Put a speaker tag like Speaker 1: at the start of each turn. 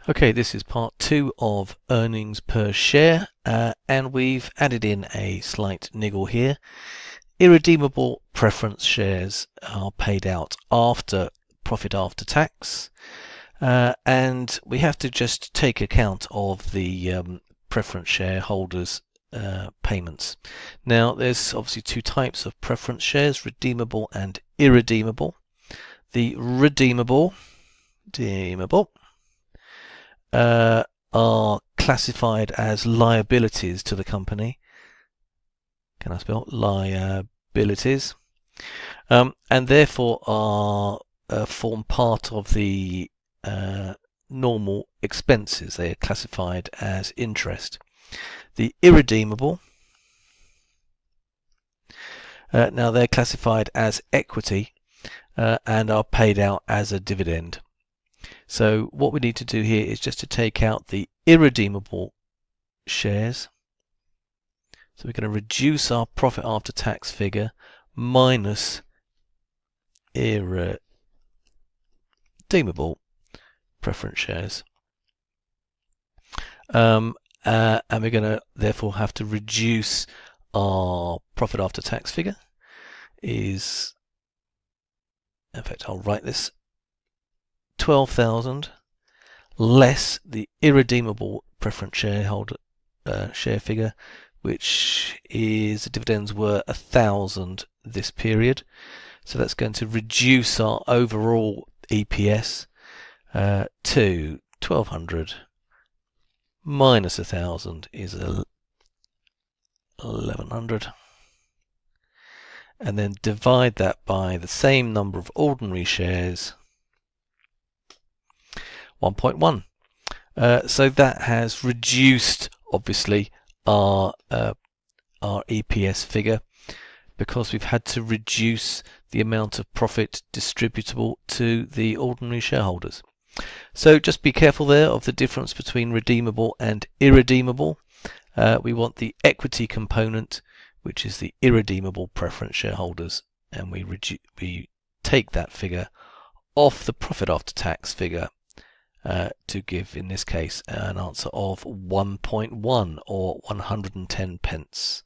Speaker 1: Okay, this is part 2 of earnings per share, and we've added in a slight niggle here. Irredeemable preference shares are paid out after profit after tax, and we have to just take account of the preference shareholders' payments. Now, there's obviously two types of preference shares, redeemable and irredeemable. The redeemable are classified as liabilities to the company. Can I spell liabilities? And therefore are form part of the normal expenses. They are classified as interest. The irredeemable, now they're classified as equity and are paid out as a dividend. So what we need to do here is just to take out the irredeemable shares. So we're going to reduce our profit after tax figure minus irredeemable preference shares. And we're going to therefore have to reduce our profit after tax figure. In fact, I'll write this 12,000 less the irredeemable preference shareholder share figure, which is the dividends were 1,000 this period. So that's going to reduce our overall EPS to 1,200 minus 1,000 is 1,100. And then divide that by the same number of ordinary shares, 1.1. So that has reduced, obviously, our EPS figure because we've had to reduce the amount of profit distributable to the ordinary shareholders. So just be careful there of the difference between redeemable and irredeemable. We want the equity component, which is the irredeemable preference shareholders, and we take that figure off the profit after tax figure to give, in this case, an answer of 1.1 or 110 pence.